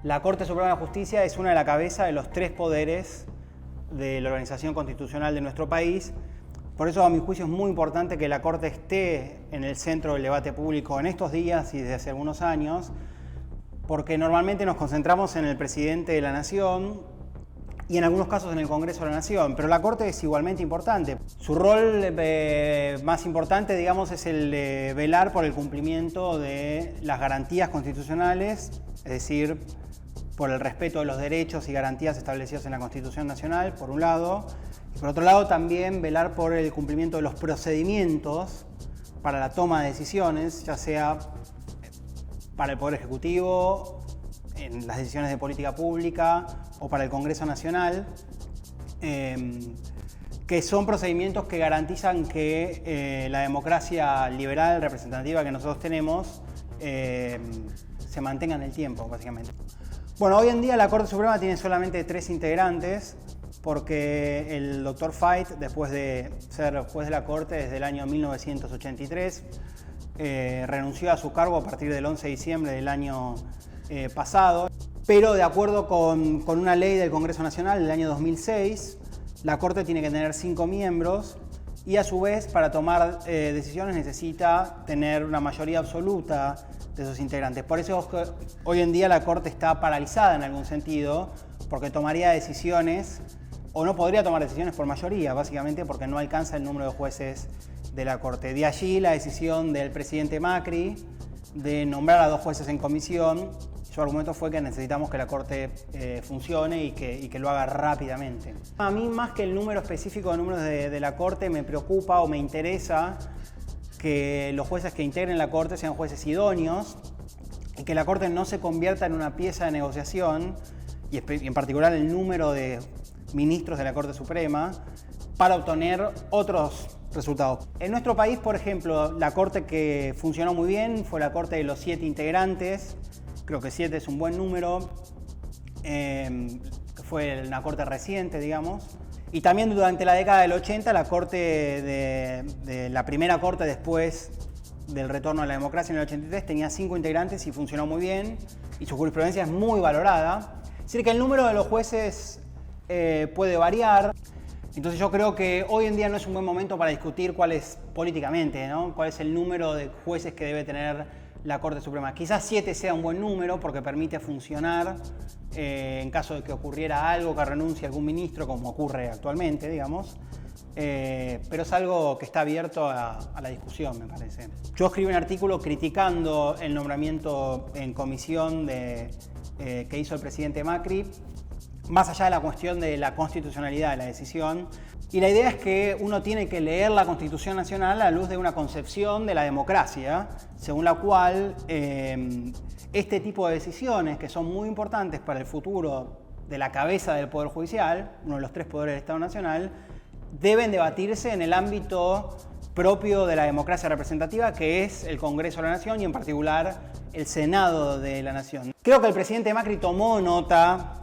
La Corte Suprema de Justicia es una de las cabezas de los tres poderes de la organización constitucional de nuestro país. Por eso, a mi juicio, es muy importante que la Corte esté en el centro del debate público en estos días y desde hace algunos años, porque normalmente nos concentramos en el presidente de la Nación y en algunos casos en el Congreso de la Nación, pero la Corte es igualmente importante. Su rol más importante, digamos, es el de velar por el cumplimiento de las garantías constitucionales, es decir, por el respeto de los derechos y garantías establecidos en la Constitución Nacional, por un lado, y por otro lado también velar por el cumplimiento de los procedimientos para la toma de decisiones, ya sea para el Poder Ejecutivo, en las decisiones de política pública o para el Congreso Nacional, que son procedimientos que garantizan que la democracia liberal representativa que nosotros tenemos se mantenga en el tiempo, básicamente. Bueno, hoy en día la Corte Suprema tiene solamente 3 integrantes porque el Dr. Fait, después de ser juez de la Corte desde el año 1983, renunció a su cargo a partir del 11 de diciembre del año pasado, pero de acuerdo con una ley del Congreso Nacional del año 2006, la Corte tiene que tener 5 miembros y a su vez para tomar decisiones necesita tener una mayoría absoluta de esos integrantes. Por eso hoy en día la Corte está paralizada en algún sentido, porque tomaría decisiones o no podría tomar decisiones por mayoría, básicamente porque no alcanza el número de jueces de la Corte. De allí la decisión del presidente Macri de nombrar a 2 jueces en comisión. Su argumento fue que necesitamos que la Corte funcione y que lo haga rápidamente. A mí, más que el número específico de números de la Corte, me preocupa o me interesa que los jueces que integren la Corte sean jueces idóneos y que la Corte no se convierta en una pieza de negociación, y en particular el número de ministros de la Corte Suprema, para obtener otros resultados. En nuestro país, por ejemplo, la Corte que funcionó muy bien fue la Corte de los 7 integrantes. Creo que 7 es un buen número. Fue una Corte reciente, digamos. Y también durante la década del 80, la Corte de la primera Corte después del retorno a la democracia en el 83 tenía 5 integrantes y funcionó muy bien. Y su jurisprudencia es muy valorada. Es decir, que el número de los jueces puede variar. Entonces yo creo que hoy en día no es un buen momento para discutir cuál es políticamente, ¿no? Cuál es el número de jueces que debe tener la Corte Suprema. Quizás 7 sea un buen número porque permite funcionar en caso de que ocurriera algo, que renuncie algún ministro, como ocurre actualmente, digamos. Pero es algo que está abierto a la discusión, me parece. Yo escribí un artículo criticando el nombramiento en comisión que hizo el presidente Macri, más allá de la cuestión de la constitucionalidad de la decisión. Y la idea es que uno tiene que leer la Constitución Nacional a la luz de una concepción de la democracia, según la cual este tipo de decisiones, que son muy importantes para el futuro de la cabeza del Poder Judicial, uno de los 3 poderes del Estado Nacional, deben debatirse en el ámbito propio de la democracia representativa, que es el Congreso de la Nación y en particular el Senado de la Nación. Creo que el presidente Macri tomó nota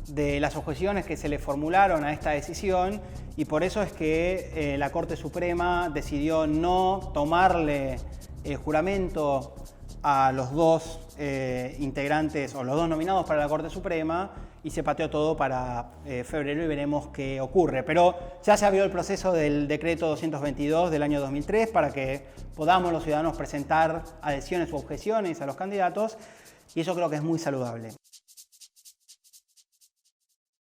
de las objeciones que se le formularon a esta decisión y por eso es que la Corte Suprema decidió no tomarle juramento a los 2 integrantes o los 2 nominados para la Corte Suprema y se pateó todo para febrero y veremos qué ocurre. Pero ya se abrió el proceso del decreto 222 del año 2003 para que podamos los ciudadanos presentar adhesiones u objeciones a los candidatos y eso creo que es muy saludable.